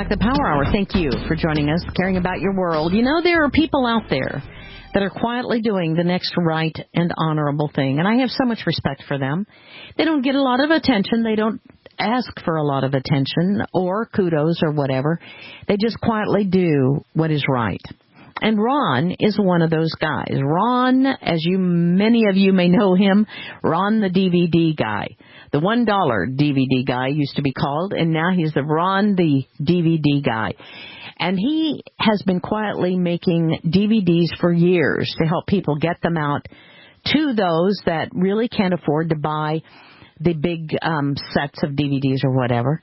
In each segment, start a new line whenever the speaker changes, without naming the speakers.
back to Power Hour. Thank you for joining us, caring about your world. You know, there are people out there that are quietly doing the next right and honorable thing, and I have so much respect for them. They don't get a lot of attention. They don't ask for a lot of attention or kudos or whatever. They just quietly do what is right. And Ron is one of those guys. Ron, many of you may know him, Ron the DVD guy. The $1 DVD guy used to be called, and now he's the Ron the DVD guy. And he has been quietly making DVDs for years to help people get them out to those that really can't afford to buy the big sets of DVDs or whatever.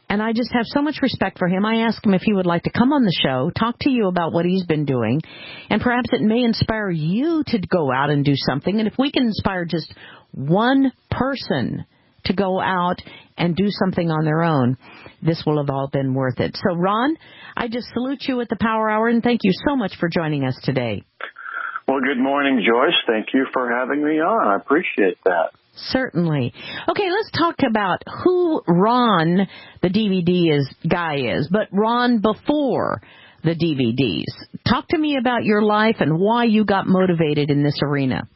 And I just have so much respect for him. I asked him if he would like to come on the show, talk to you about what he's been doing, and perhaps it may inspire you to go out and do something. And if we can inspire just one person to go out and do something on their own, this will have all been worth it. So, Ron, I just salute you at the Power Hour, and thank you so much for joining us today.
Well, good morning, Joyce. Thank you for having me on. I appreciate that.
Certainly. Okay, let's talk about who Ron, the DVD guy is, but Ron before the DVDs. Talk to me about your life and why you got motivated in this arena.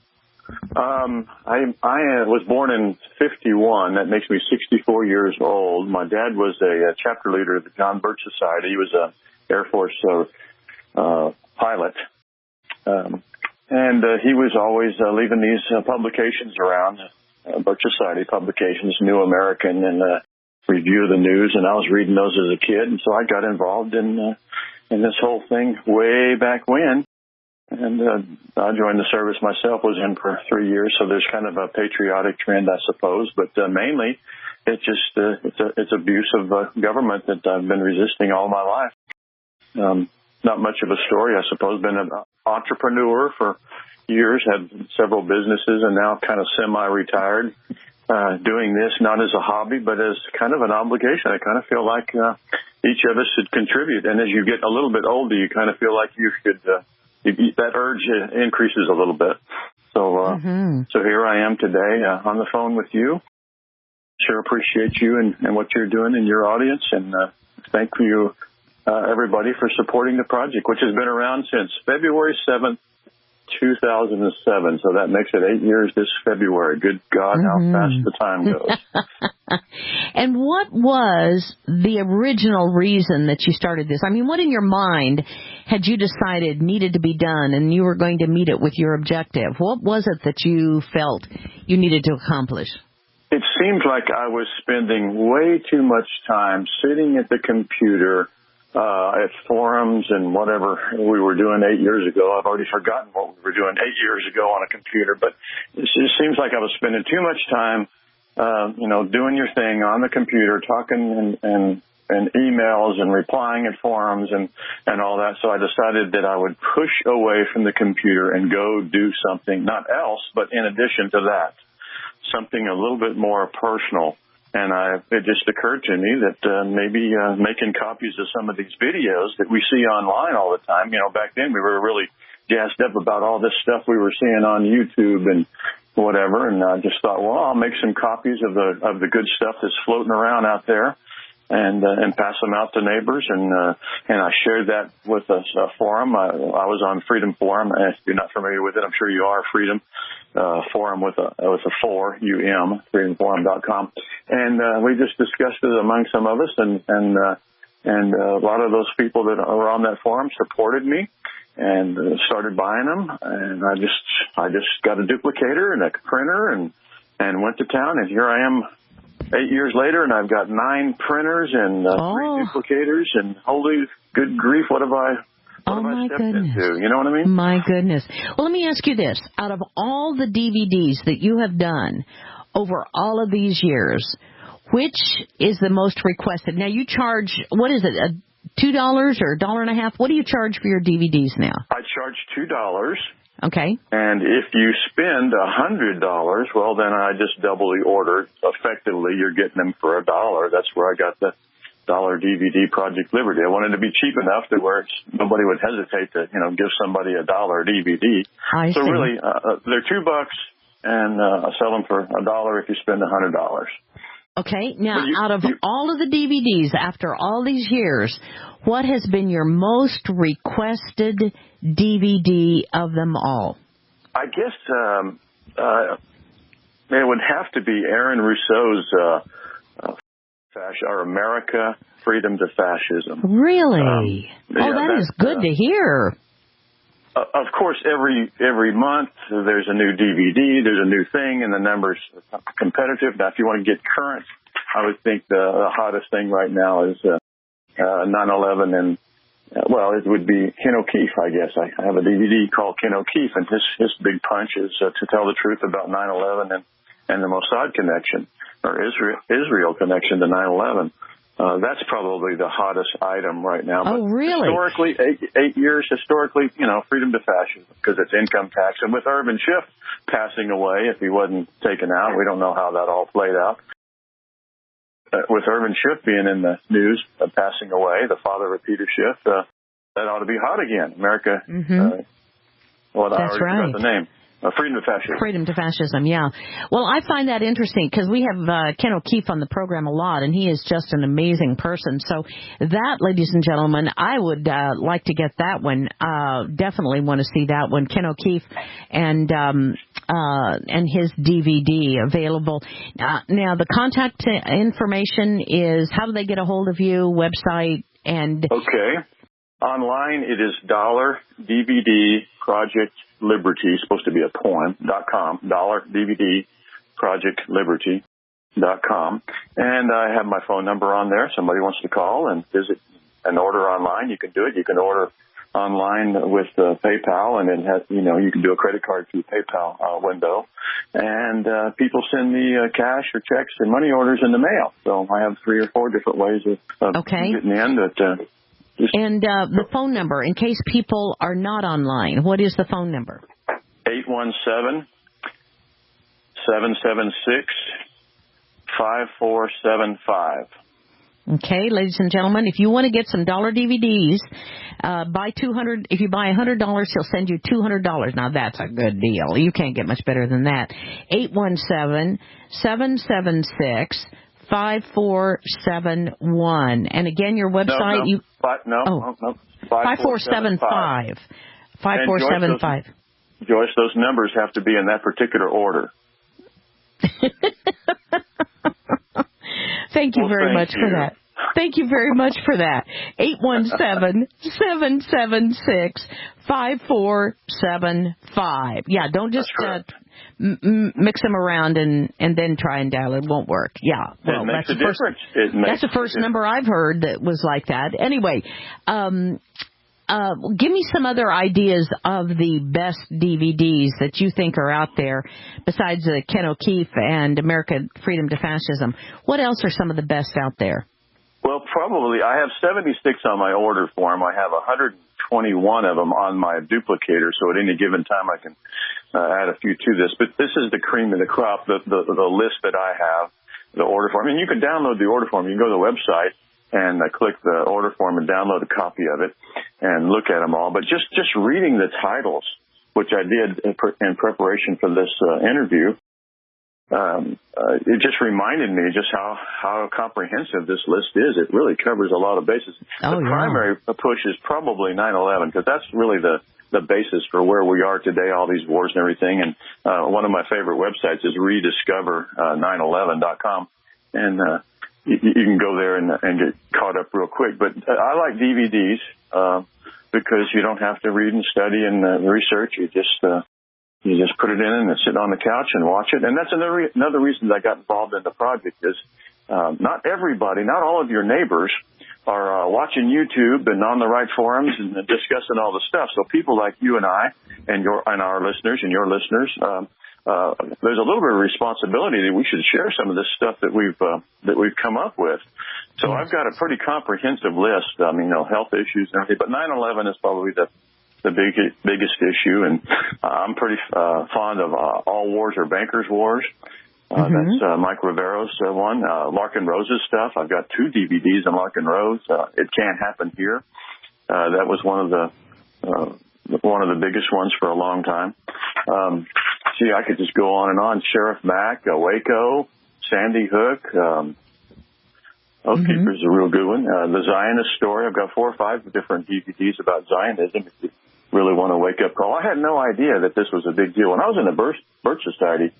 I was born in 51. That makes me 64 years old. My dad was a chapter leader of the John Birch Society. He was an Air Force pilot. And he was always leaving these publications around, Birch Society publications, New American and Review of the News, and I was reading those as a kid, and so I got involved in this whole thing way back when. And I joined the service myself, was in for 3 years, so there's kind of a patriotic trend, I suppose, but mainly it's just it's abuse of government that I've been resisting all my life. Not much of a story, I suppose. Been an entrepreneur for years, had several businesses, and now kind of semi-retired, doing this not as a hobby, but as kind of an obligation. I kind of feel like each of us should contribute. And as you get a little bit older, you kind of feel like you should, that urge increases a little bit. So, so here I am today on the phone with you. Sure appreciate you and what you're doing in your audience, and thank you, everybody, for supporting the project, which has been around since February 7th, 2007. So that makes it 8 years this February. Good God, how fast the time goes.
And what was the original reason that you started this? I mean, what in your mind had you decided needed to be done and you were going to meet it with your objective? What was it that you felt you needed to accomplish?
It seemed like I was spending way too much time sitting at the computer at forums and whatever we were doing 8 years ago. I've already forgotten what we were doing 8 years ago on a computer, but it just seems like I was spending too much time, doing your thing on the computer, talking and emails and replying at forums and all that. So I decided that I would push away from the computer and go do something, not else, but in addition to that, something a little bit more personal. And it just occurred to me that maybe making copies of some of these videos that we see online all the time. Back then we were really jazzed up about all this stuff we were seeing on YouTube and whatever. And I just thought, well, I'll make some copies of the good stuff that's floating around out there and pass them out to neighbors. And I shared that with a forum. I was on Freedom Forum. If you're not familiar with it, I'm sure you are. Freedom Forum with a 4 UM, freedomforum.com, and we just discussed it among some of us, and a lot of those people that are on that forum supported me and started buying them, and I just got a duplicator and a printer and went to town, and here I am 8 years later, and I've got 9 printers and 3 duplicators, and holy good grief, what have I stepped into? You know what I mean?
My goodness. Well, let me ask you this. Out of all the DVDs that you have done over all of these years, which is the most requested? Now, you charge, what is it, $2 or $1.50? What do you charge for your DVDs now?
I charge $2.
Okay.
And if you spend $100, well, then I just double the order. Effectively, you're getting them for $1. That's where I got the $1 DVD Project Liberty. I wanted to be cheap enough to where nobody would hesitate to, give somebody $1 DVD.
I see.
Really, they're $2, and I sell them for $1 if you spend $100.
Okay, now out of all of the DVDs, after all these years, what has been your most requested DVD of them all?
I guess it would have to be Aaron Rousseau's or America, Freedom to Fascism.
Really? That is good to hear.
Of course, every month there's a new DVD, there's a new thing, and the numbers are competitive. Now, if you want to get current, I would think the hottest thing right now is 9/11, and it would be Ken O'Keefe, I guess. I have a DVD called Ken O'Keefe, and his big punch is to tell the truth about 9/11 and the Mossad connection, or Israel connection to 9/11. That's probably the hottest item right now.
Oh, really?
Historically, 8 years, freedom to fascism, because it's income tax. And with Irvin Schiff passing away, if he wasn't taken out, we don't know how that all played out. With Irvin Schiff being in the news, passing away, the father of Peter Schiff, that ought to be hot again. America, I already forgot the name. Freedom to Fascism. Freedom
to Fascism, yeah. Well, I find that interesting because we have Ken O'Keefe on the program a lot, and he is just an amazing person. So that, ladies and gentlemen, I would like to get that one. Definitely want to see that one. Ken O'Keefe and his DVD available. Now, the contact information is, how do they get a hold of you, website, and...
Okay. Online, it is $DVD Project Liberty, supposed to be a poem, .com, $DVD Project Liberty.com. And I have my phone number on there. Somebody wants to call and visit and order online, you can do it. You can order online with PayPal, and it has, you can do a credit card through PayPal window. And people send me cash or checks and money orders in the mail. So I have 3 or 4 different ways of getting in.
And the phone number, in case people are not online, what is the phone number?
817-776-5475.
Okay, ladies and gentlemen, if you want to get some dollar DVDs, buy 200. If you buy $100, he'll send you $200. Now that's a good deal. You can't get much better than that. 817-776-5471. And again, your website. 5475. 5475.
Joyce, those numbers have to be in that particular order.
Thank you very much for that. Thank you very much for that. 817-776-5475. Yeah, don't just mix them around and then try and dial. It won't work. Yeah, well,
that's the difference.
That's the first number I've heard that was like that. Anyway, give me some other ideas of the best DVDs that you think are out there besides Ken O'Keefe and America, Freedom to Fascism. What else are some of the best out there?
Well, probably I have 76 on my order form. I have 121 of them on my duplicator, so at any given time I can add a few to this. But this is the cream of the crop, the list that I have, the order form. And you can download the order form. You can go to the website and click the order form and download a copy of it and look at them all. But just reading the titles, which I did in preparation for this interview, it just reminded me just how comprehensive this list is. It really covers a lot of bases. The primary push is probably 9/11, because that's really the basis for where we are today, all these wars and everything. And one of my favorite websites is rediscover911.com. And you can go there and get caught up real quick. But I like DVDs because you don't have to read and study and research. You just put it in and sit on the couch and watch it. And that's another reason I got involved in the project is not all of your neighbors are watching YouTube and on the right forums and discussing all the stuff. So people like you and I and our listeners and your listeners, there's a little bit of responsibility that we should share some of this stuff that we've come up with. So I've got a pretty comprehensive list. Health issues and everything, but 9/11 is probably the biggest issue, and I'm pretty fond of All Wars Are Bankers' Wars. That's Mike Rivero's one. Larkin Rose's stuff. I've got 2 DVDs on Larkin Rose. It Can't Happen Here. That was one of the biggest ones for a long time. I could just go on and on. Sheriff Mack, Waco, Sandy Hook. Oath Keeper is a real good one. The Zionist Story. I've got 4 or 5 different DVDs about Zionism. If you really want a wake-up call. I had no idea that this was a big deal. When I was in the Birch Society,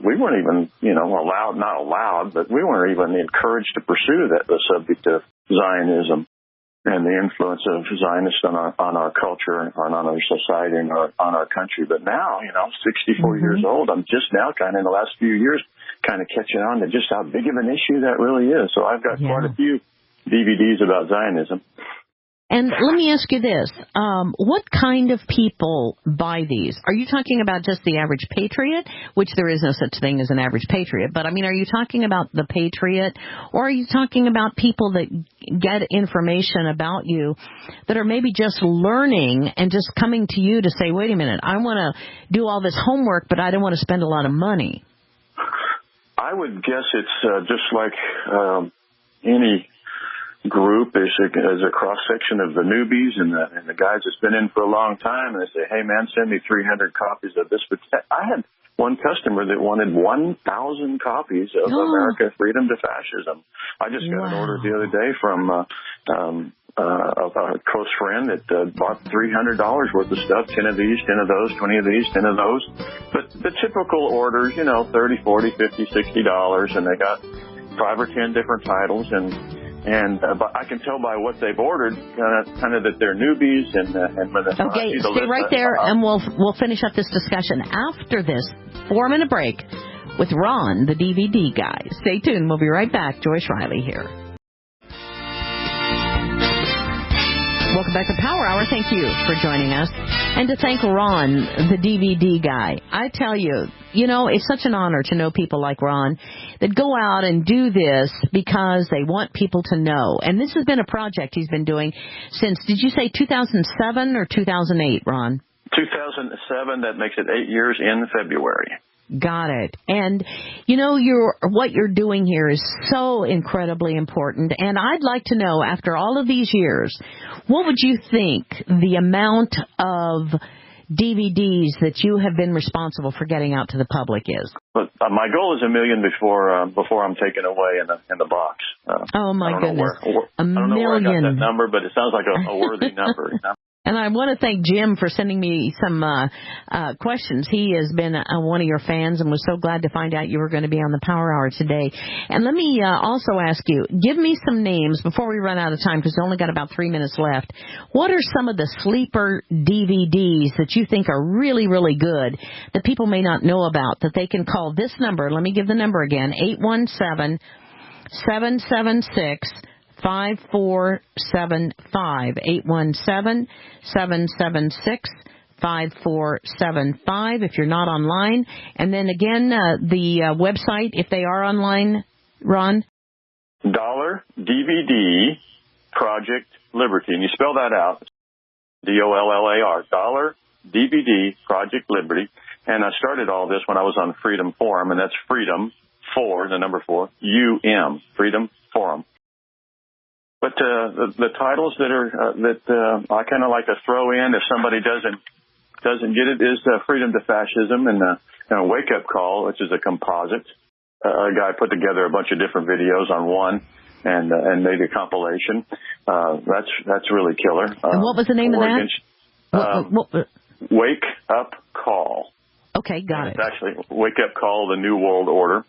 we weren't even, not allowed, but we weren't even encouraged to pursue the subject of Zionism and the influence of Zionists on our culture and on our society and on our country. But now, 64 years old, I'm just now kind of in the last few years kind of catching on to just how big of an issue that really is. So I've got quite a few DVDs about Zionism.
And let me ask you this. What kind of people buy these? Are you talking about just the average patriot, which there is no such thing as an average patriot, but, are you talking about the patriot, or are you talking about people that get information about you that are maybe just learning and just coming to you to say, wait a minute, I want to do all this homework, but I don't want to spend a lot of money?
I would guess it's just like any group is a cross-section of the newbies and the guys that's been in for a long time, and they say, hey, man, send me 300 copies of this. But I had one customer that wanted 1,000 copies of America, Freedom to Fascism. I just got an order the other day from a close friend that bought $300 worth of stuff, 10 of these, 10 of those, 20 of these, 10 of those. But the typical orders, $30, $40, $50, $60, and they got 5 or 10 different titles, but I can tell by what they've ordered, kind of that they're newbies, and when they
stay right there, and we'll finish up this discussion after this 4-minute break with Ron, the DVD guy. Stay tuned. We'll be right back. Joyce Riley here. Welcome back to Power Hour. Thank you for joining us. And to thank Ron, the DVD guy. I tell you, it's such an honor to know people like Ron that go out and do this because they want people to know. And this has been a project he's been doing since, did you say 2007 or 2008, Ron?
2007. That makes it 8 years in February.
Got it. And, what you're doing here is so incredibly important. And I'd like to know, after all of these years, what would you think the amount of DVDs that you have been responsible for getting out to the public is?
But my goal is 1 million before I'm taken away in the box.
Oh my goodness,
I don't know where I got that number, but it sounds like a worthy number.
And I want to thank Jim for sending me some questions. He has been one of your fans and was so glad to find out you were going to be on the Power Hour today. And let me also ask you, give me some names before we run out of time, because we only got about 3 minutes left. What are some of the sleeper DVDs that you think are really, really good that people may not know about, that they can call this number? Let me give the number again, 817-776 5475, 817-776-5475 if you're not online. And then again, the website, if they are online, Ron?
$DVD Project Liberty. And you spell that out, DOLLAR, $DVD Project Liberty. And I started all this when I was on Freedom Forum, and that's Freedom 4, the number 4, UM, Freedom Forum. But the titles that I kind of like to throw in if somebody doesn't get it is Freedom to Fascism and a Wake Up Call, which is a composite. A guy put together a bunch of different videos on one and made a compilation. That's really killer.
And what was the name of that?
Wake Up Call.
Okay, got it.
It's actually Wake Up Call, the New World Order.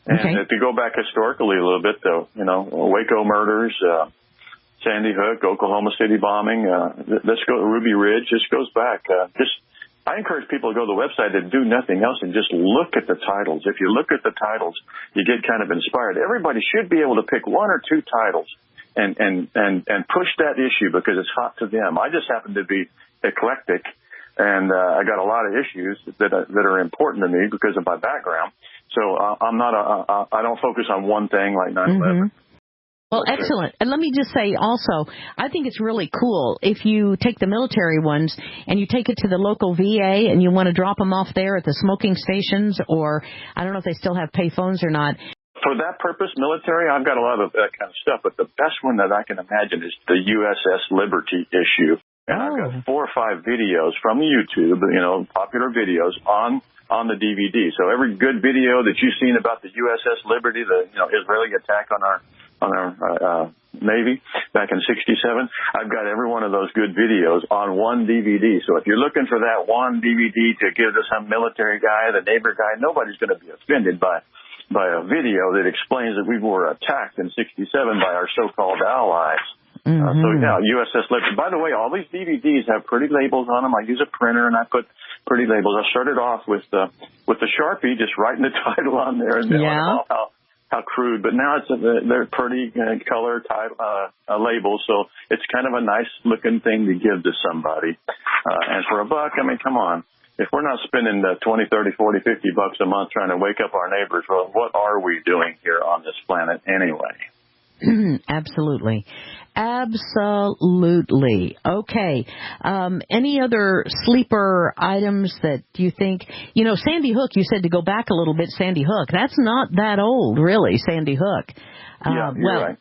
And if you go back historically a little bit, though, Waco murders, Sandy Hook, Oklahoma City bombing, Ruby Ridge, this goes back. I encourage people to go to the website and do nothing else and just look at the titles. If you look at the titles, you get kind of inspired. Everybody should be able to pick 1 or 2 titles and push that issue because it's hot to them. I just happen to be eclectic, and I got a lot of issues that are important to me because of my background. So I don't focus on one thing like 9/11.
Well, excellent. And let me just say also, I think it's really cool if you take the military ones and you take it to the local VA and you want to drop them off there at the smoking stations, or I don't know if they still have pay phones or not.
For that purpose, military, I've got a lot of that kind of stuff. But the best one that I can imagine is the USS Liberty issue. And I've got 4 or 5 videos from YouTube, popular videos on the DVD. So every good video that you've seen about the USS Liberty, the Israeli attack on our Navy back in '67, I've got every one of those good videos on one DVD. So if you're looking for that one DVD to give to some military guy, the neighbor guy, nobody's going to be offended by a video that explains that we were attacked in '67 by our so-called allies.
Mm-hmm.
So yeah, USS Liberty. By the way, all these DVDs have pretty labels on them. I use a printer and I put pretty labels. I started off with the Sharpie, just writing the title on there and how crude. But now they're pretty color title labels, so it's kind of a nice looking thing to give to somebody. And for $1, I mean, come on. If we're not spending the $20, $30, $40, $50 a month trying to wake up our neighbors, well, what are we doing here on this planet anyway?
Absolutely. Absolutely. Okay. Any other sleeper items that you think, Sandy Hook, you said to go back a little bit, Sandy Hook. That's not that old, really, Sandy Hook.
Yeah,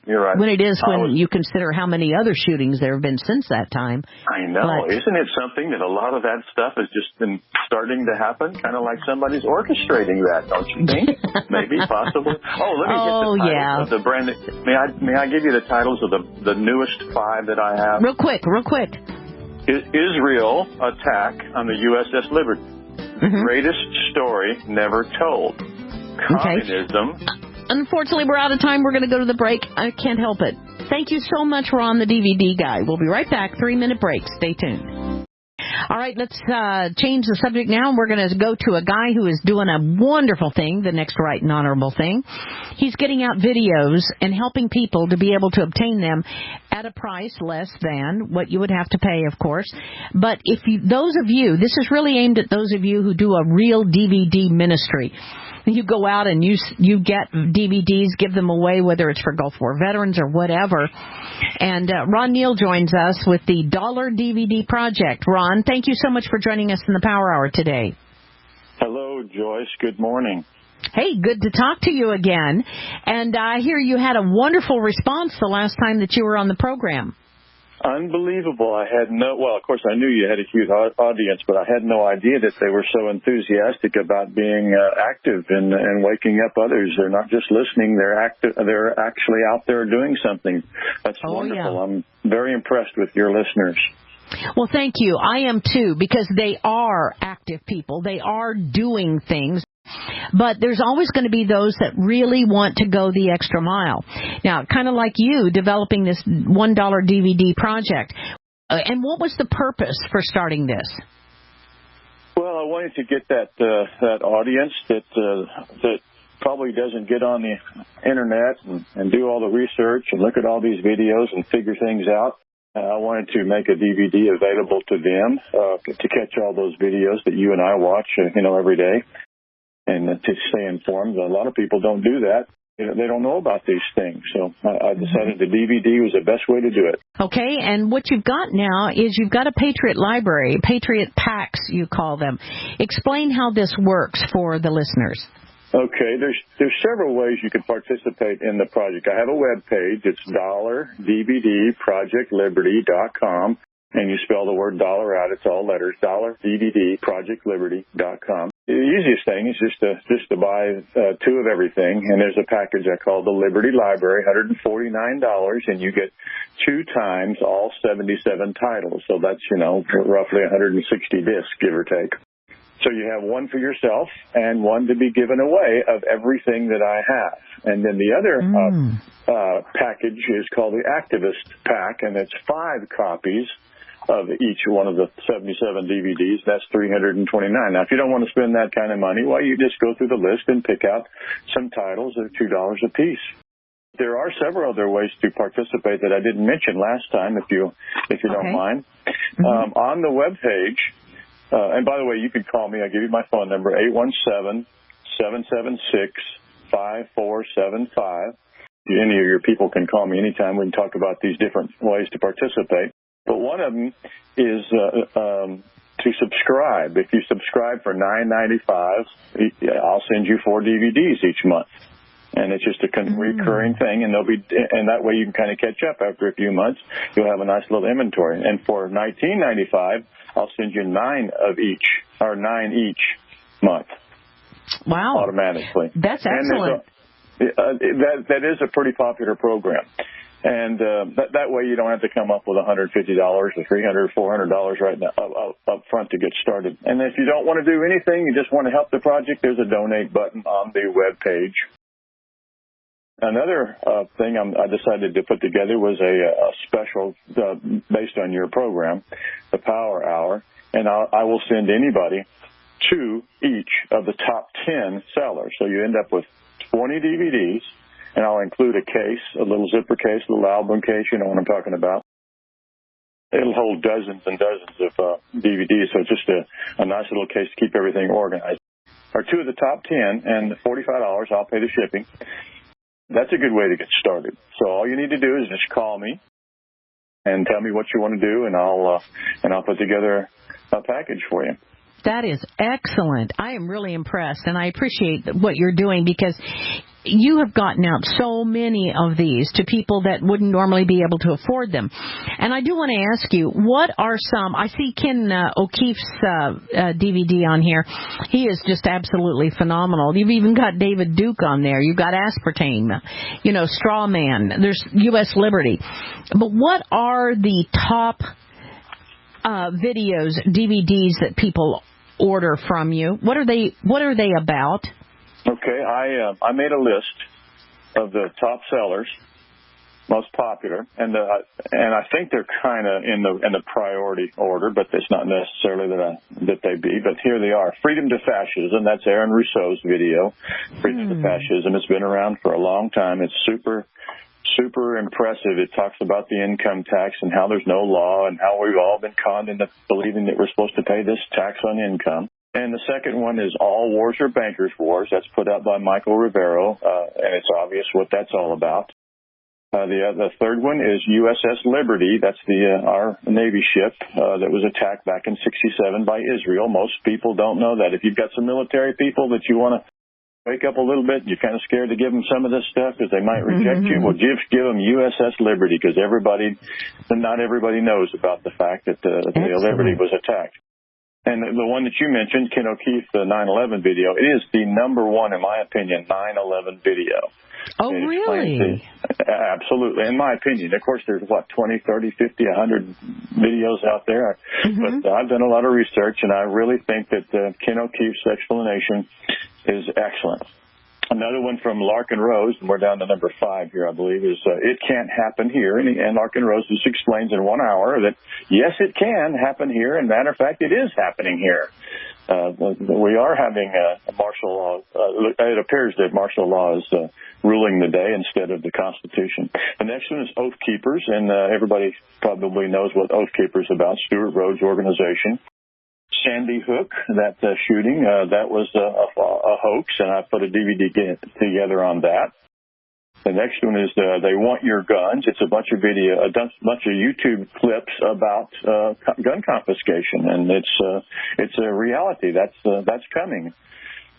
you're right.
When it is when you consider how many other shootings there have been since that time.
I know. Isn't it something that a lot of that stuff has just been starting to happen? Kind of like somebody's orchestrating that, don't you think? Maybe, possibly. Oh, let me get the titles of the brand. May I give you the titles of the newest 5 that I have?
Real quick.
Israel attack on the USS Liberty.
Mm-hmm.
Greatest story never told. Communism.
Okay. Unfortunately, we're out of time. We're going to go to the break. I can't help it. Thank you so much, Ron, the DVD guy. We'll be right back. 3-minute break. Stay tuned. All right, let's change the subject now. We're going to go to a guy who is doing a wonderful thing, the next right and honorable thing. He's getting out videos and helping people to be able to obtain them at a price less than what you would have to pay, of course. But this is really aimed at those of you who do a real DVD ministry. You go out and you get DVDs, give them away, whether it's for Gulf War veterans or whatever. And Ron Neal joins us with the Dollar DVD Project. Ron, thank you so much for joining us in the Power Hour today.
Hello, Joyce. Good morning.
Hey, good to talk to you again. And I hear you had a wonderful response the last time that you were on the program.
Unbelievable. Of course I knew you had a huge audience, but I had no idea that they were so enthusiastic about being active and waking up others. They're not just listening, they're actually out there doing something. That's wonderful. Yeah. I'm very impressed with your listeners.
Well, thank you. I am too, because they are active people. They are doing things. But there's always going to be those that really want to go the extra mile. Now, kind of like you developing this $1 DVD project. And what was the purpose for starting this?
Well, I wanted to get that audience that probably doesn't get on the internet and do all the research and look at all these videos and figure things out. I wanted to make a DVD available to them to catch all those videos that you and I watch, every day. And to stay informed. A lot of people don't do that. They don't know about these things. So I decided the DVD was the best way to do it. Okay, and what you've got now is you've got a Patriot Library, Patriot Packs, you call them. Explain how this works for the listeners. Okay, there's several ways you can participate in the project. I have a web page. It's $DVDProjectLiberty.com. And you spell the word dollar out. It's all letters. $DVDProjectLiberty.com. The easiest thing is just to buy 2 of everything. And there's a package I call the Liberty Library, $149, and you get 2 times all 77 titles. So that's, roughly 160 discs, give or take. So you have one for yourself and one to be given away of everything that I have. And then the other package is called the Activist Pack, and it's 5 copies of each one of the 77 DVDs. That's $329. Now, if you don't want to spend that kind of money, well, you just go through the list and pick out some titles that are $2 a piece. There are several other ways to participate that I didn't mention last time, if you don't mind. Mm-hmm. On the web page, and by the way, you can call me. I'll give you my phone number, 817-776-5475. Any of your people can call me anytime. We can talk about these different ways to participate. But one of them is to subscribe. If you subscribe for $9.95, I'll send you 4 DVDs each month. And it's just a recurring thing, and that way you can kind of catch up after a few months. You'll have a nice little inventory. And for $19.95, I'll send you 9 each month.
Wow.
Automatically.
That's excellent.
That is a pretty popular program. And that way you don't have to come up with $150 or $300, $400 right now up front to get started. And if you don't want to do anything, you just want to help the project, there's a donate button on the web page. Another thing I decided to put together was a special based on your program, the Power Hour, and I will send anybody 2 each of the top 10 sellers. So you end up with 20 DVDs. And I'll include a case, a little zipper case, a little album case, you know what I'm talking about. It'll hold dozens and dozens of DVDs, so it's just a nice little case to keep everything organized. Or 2 of the top 10, and $45, I'll pay the shipping. That's a good way to get started. So all you need to do is just call me and tell me what you want to do, and I'll put together a package for you.
That is excellent. I am really impressed, and I appreciate what you're doing because you have gotten out so many of these to people that wouldn't normally be able to afford them. And I do want to ask you, what are some, I see Ken O'Keefe's DVD on here. He is just absolutely phenomenal. You've even got David Duke on there. You've got Aspartame, Straw Man. There's U.S. Liberty. But what are the top videos, DVDs that people order from you? What are they about?
Okay, I made a list of the top sellers, most popular, and I think they're kind of in the priority order, but it's not necessarily that they be. But here they are: Freedom to Fascism. That's Aaron Rousseau's video. Freedom to Fascism. It's been around for a long time. It's super impressive. It talks about the income tax and how there's no law and how we've all been conned into believing that we're supposed to pay this tax on income. And the second one is All Wars Are Bankers' Wars. That's put out by Michael Rivero, and it's obvious what that's all about. The third one is USS Liberty. That's our Navy ship that was attacked back in '67 by Israel. Most people don't know that. If you've got some military people that you want to wake up a little bit, you're kind of scared to give them some of this stuff because they might reject you. Well, just give them USS Liberty because not everybody knows about the fact that the Liberty was attacked. And the one that you mentioned, Ken O'Keefe, the 9/11 video, it is the number one, in my opinion, 9/11 video.
Oh, really?
Absolutely, in my opinion. Of course, there's, 20, 30, 50, 100 videos out there. But I've done a lot of research, and I really think that Ken O'Keefe's explanation is excellent. Another one from Larkin Rose, and we're down to number 5 here, I believe, is It Can't Happen Here. And Larkin Rose just explains in 1 hour that, yes, it can happen here. And matter of fact, it is happening here. We are having a martial law. It appears that martial law is ruling the day instead of the Constitution. The next one is Oath Keepers, and everybody probably knows what Oath Keepers is about, Stuart Rhodes' organization. Sandy Hook, that shooting, that was a hoax, and I put a DVD together on that. The next one is They Want Your Guns. It's a bunch of YouTube clips about gun confiscation, and it's a reality. That's coming.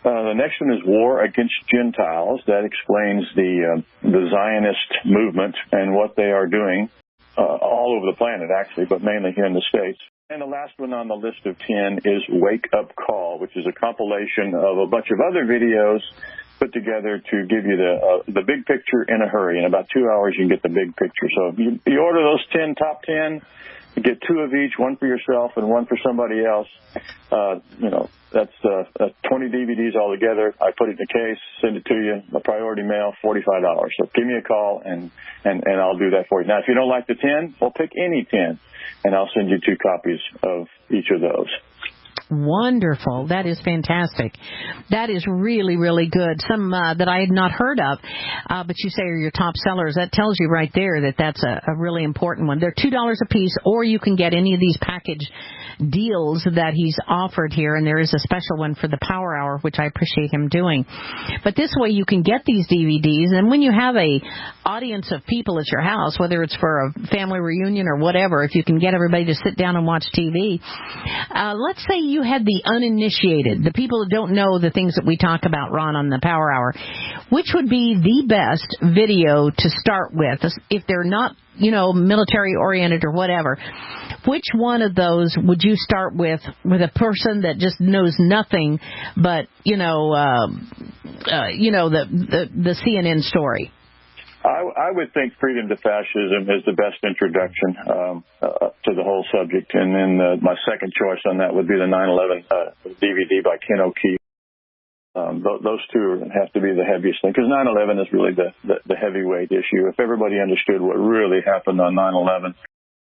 The next one is War Against Gentiles. That explains the Zionist movement and what they are doing all over the planet, actually, but mainly here in the States. And the last one on the list of 10 is Wake Up Call, which is a compilation of a bunch of other videos put together to give you the big picture in a hurry. In about 2 hours, you can get the big picture. So if you order those top 10, you get 2 of each, one for yourself and one for somebody else. That's 20 DVDs altogether. I put it in a case, send it to you, a priority mail, $45. So give me a call, and I'll do that for you. Now, if you don't like the 10, well, pick any 10, and I'll send you 2 copies of each of those.
Wonderful. That is fantastic. That is really, really good. Some that I had not heard of, but you say are your top sellers. That tells you right there that that's a really important one. They're $2 a piece, or you can get any of these package deals that he's offered here, and there is a special one for the Power Hour Power, which I appreciate him doing. But this way you can get these DVDs, and when you have a audience of people at your house, whether it's for a family reunion or whatever, if you can get everybody to sit down and watch TV, let's say you had the uninitiated, the people that don't know the things that we talk about, Ron, on the Power Hour, which would be the best video to start with if they're not, military oriented or whatever? Which one of those would you start with a person that just knows nothing but, the CNN story?
I would think Freedom to Fascism is the best introduction to the whole subject. And then my second choice on that would be the 9/11 DVD by Ken O'Keefe. Those two have to be the heaviest thing, because 9/11 is really the heavyweight issue. If everybody understood what really happened on 9/11,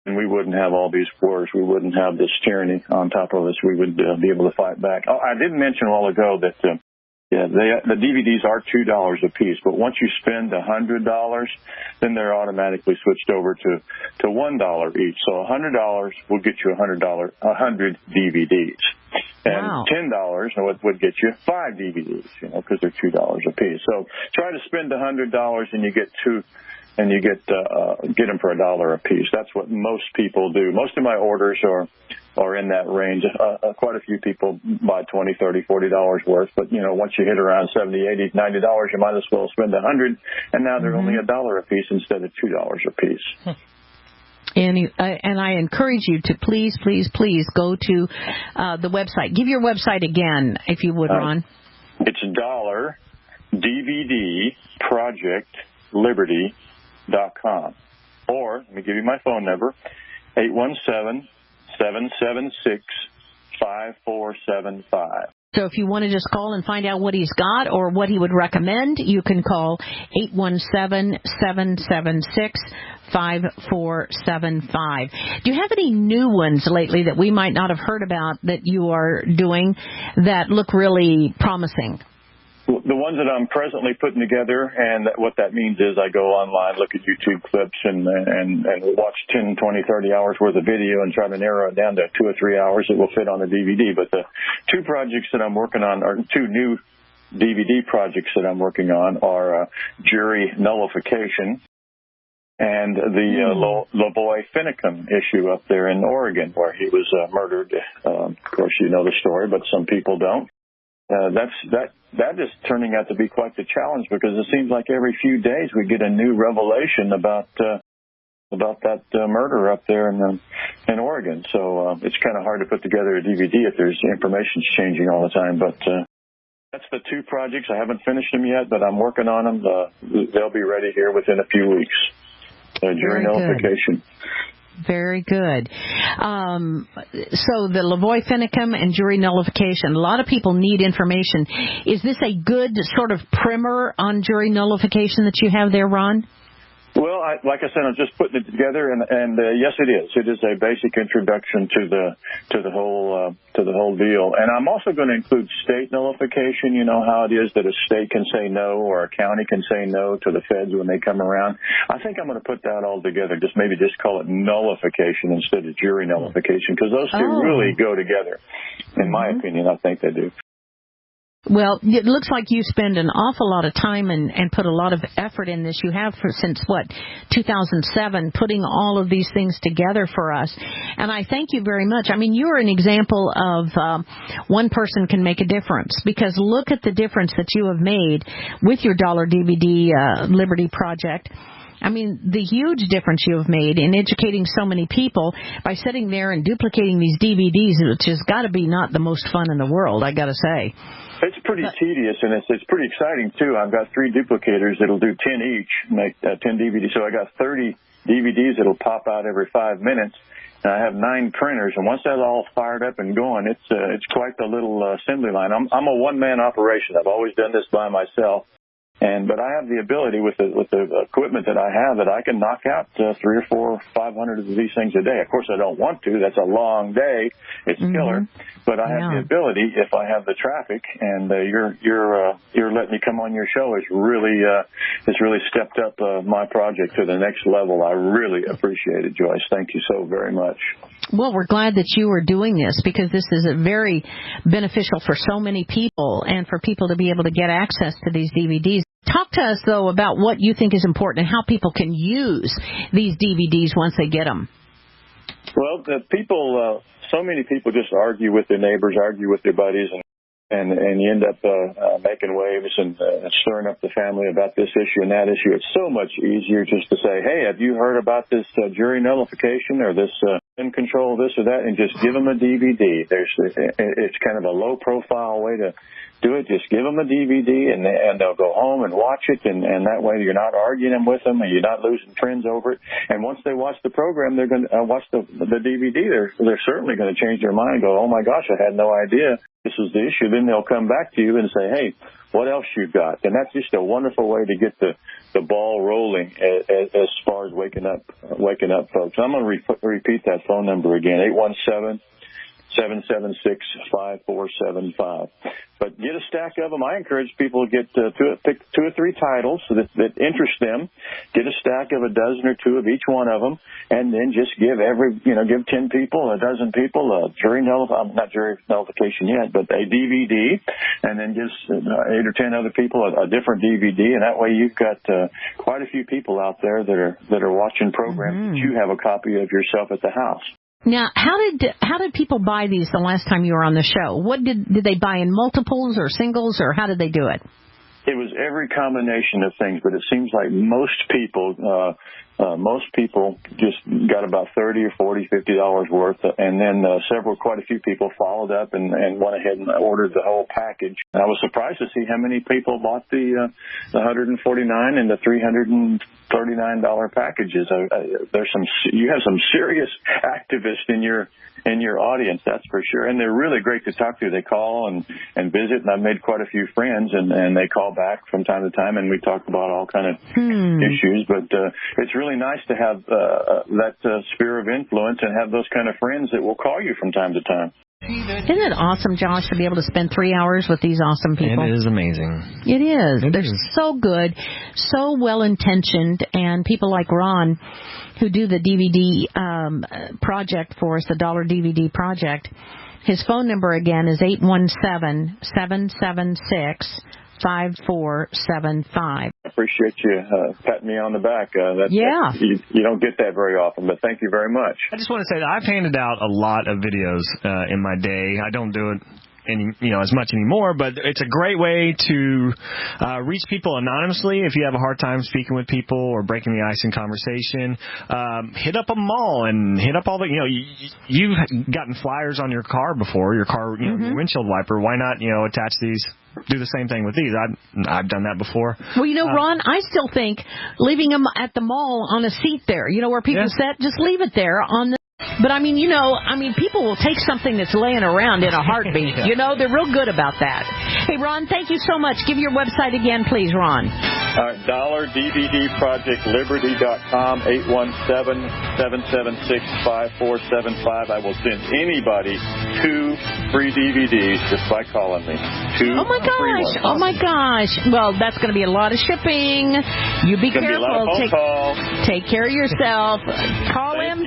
then we wouldn't have all these wars. We wouldn't have this tyranny on top of us. We would be able to fight back. Oh, I did mention a while ago that the DVDs are $2 a piece, but once you spend $100, then they're automatically switched over to $1 each. So $100 will get you 100 DVDs. And
wow.
$10 would get you 5 DVDs, because they're $2 a piece. So try to spend $100 and you get two, and you get them for $1 a piece. That's what most people do. Most of my orders are in that range. Quite a few people buy $20, $30, $40 worth, but once you hit around $70, $80, $90, you might as well spend $100, and now they're only $1 a piece instead of $2 a piece.
And I encourage you to please go to the website. Give your website again, if you would, Ron.
It's $DVDprojectliberty.com. Or, let me give you my phone number, 817-776-5475. So
if you want to just call and find out what he's got or what he would recommend, you can call 817-776-5475. Do you have any new ones lately that we might not have heard about that you are doing that look really promising?
The ones that I'm presently putting together, and what that means is I go online, look at YouTube clips, and watch 10, 20, 30 hours worth of video and try to narrow it down to 2 or 3 hours that will fit on the DVD. But the two projects that I'm working on, or two new DVD projects that I'm working on, are jury nullification and the Lavoy Finicum issue up there in Oregon, where he was murdered. Of course, you know the story, but some people don't. That is turning out to be quite the challenge, because it seems like every few days we get a new revelation about that murder up there in Oregon. So it's kind of hard to put together a DVD if there's information's changing all the time. But that's the two projects. I haven't finished them yet, but I'm working on them. They'll be ready here within a few weeks. Jury nullification.
Very good. So the Lavoy Finicum and jury nullification, a lot of people need information. Is this a good sort of primer on jury nullification that you have there, Ron? Well, like I said, I'm just putting it together, and yes, it is. It is a basic introduction to the whole deal. And I'm also going to include state nullification. You know how it is that a state can say no, or a county can say no to the feds when they come around. I think I'm going to put that all together. Just call it nullification instead of jury nullification, because those two really go together. In my opinion, I think they do. Well, it looks like you spend an awful lot of time and put a lot of effort in this. You have since 2007, putting all of these things together for us. And I thank you very much. I mean, you're an example of one person can make a difference, because look at the difference that you have made with your dollar DVD Liberty Project. I mean, the huge difference you have made in educating so many people by sitting there and duplicating these DVDs, which has got to be not the most fun in the world, I got to say. It's pretty tedious, and it's pretty exciting, too. I've got 3 duplicators that'll do 10 each, make 10 DVDs. So I got 30 DVDs that'll pop out every 5 minutes. And I have 9 printers, and once that's all fired up and going, it's quite the little assembly line. I'm a one-man operation. I've always done this by myself.
But I have the ability with the equipment that I have that I can knock out 300 or 400 or 500 of these things a day. Of course, I don't want to. That's a long day. It's killer. But I have the ability if I have the traffic. And you're letting me come on your show. It's really stepped up my project to the next level. I really appreciate it, Joyce. Thank you so very much.
Well, we're glad that you are doing this because this is very beneficial for so many people and for people to be able to get access to these DVDs. Talk to us, though, about what you think is important and how people can use these DVDs once they get them.
Well, so many people just argue with their neighbors, argue with their buddies, and you end up making waves and stirring up the family about this issue and that issue. It's so much easier just to say, hey, have you heard about this jury nullification or this in control of this or that, and just give them a DVD. It's kind of a low-profile way to do it. Just give them a DVD, and they'll go home and watch it, and that way you're not arguing with them, and you're not losing friends over it. And once they watch the program, they're going to watch the DVD. They're certainly going to change their mind and go, oh, my gosh, I had no idea this was the issue. Then they'll come back to you and say, hey, what else you got? And that's just a wonderful way to get the ball rolling as far as waking up folks. I'm going to repeat that phone number again, 817-776-5475. But get a stack of them. I encourage people to get pick 2 or 3 titles that interest them. Get a stack of a dozen or 2 of each one of them, and then just give 10 people, a dozen people not jury nullification yet, but a DVD, and then just 8 or 10 other people a different DVD, and that way you've got quite a few people out there that are watching programs that you have a copy of yourself at the house.
Now, how did people buy these the last time you were on the show? What did they buy in multiples or singles, or how did they do it?
It was every combination of things, but it seems like most people just got about $30 or $40, $50 worth, and then quite a few people followed up and went ahead and ordered the whole package. And I was surprised to see how many people bought the $149 and the $339 packages. You have some serious activists in your audience, that's for sure, and they're really great to talk to. They call and visit, and I've made quite a few friends, and they call back from time to time, and we talk about all kind of issues. But it's really nice to have that sphere of influence and have those kind of friends that will call you from time to time.
Isn't it awesome, Josh, to be able to spend 3 hours with these awesome people?
It is amazing.
It is. They're so good, so well-intentioned, and people like Ron, who do the DVD project for us, the Dollar DVD project. His phone number, again, is 817-776-5475. I
appreciate you patting me on the back. You don't get that very often, but thank you very much.
I just want to say that I've handed out a lot of videos in my day. I don't do it as much anymore, but it's a great way to reach people anonymously. If you have a hard time speaking with people or breaking the ice in conversation, hit up a mall and hit up all the, you've gotten flyers on your car before, your your windshield wiper. Why not, attach these? Do the same thing with these. I've done that before.
Well, Ron, I still think leaving them at the mall on a seat there, where people sit, just leave it there on the. But people will take something that's laying around in a heartbeat. They're real good about that. Hey, Ron, thank you so much. Give your website again, please, Ron.
Dollar DVD Project Liberty.com, 817-776-5475. I will send anybody 2 free DVDs just by calling me. 2
Oh my gosh! Oh my gosh! Well, that's going to be a lot of shipping. You be careful. Take care of yourself. Call him.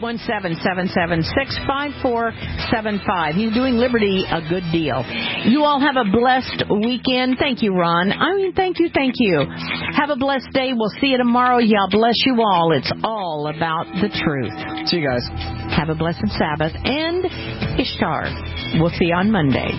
817-776-5475. He's doing Liberty a good deal. You all have a blessed weekend. Thank you, Ron. Thank you. Have a blessed day. We'll see you tomorrow. God bless you all. It's all about the truth.
See you guys.
Have a blessed Sabbath. And Ishtar. We'll see you on Monday.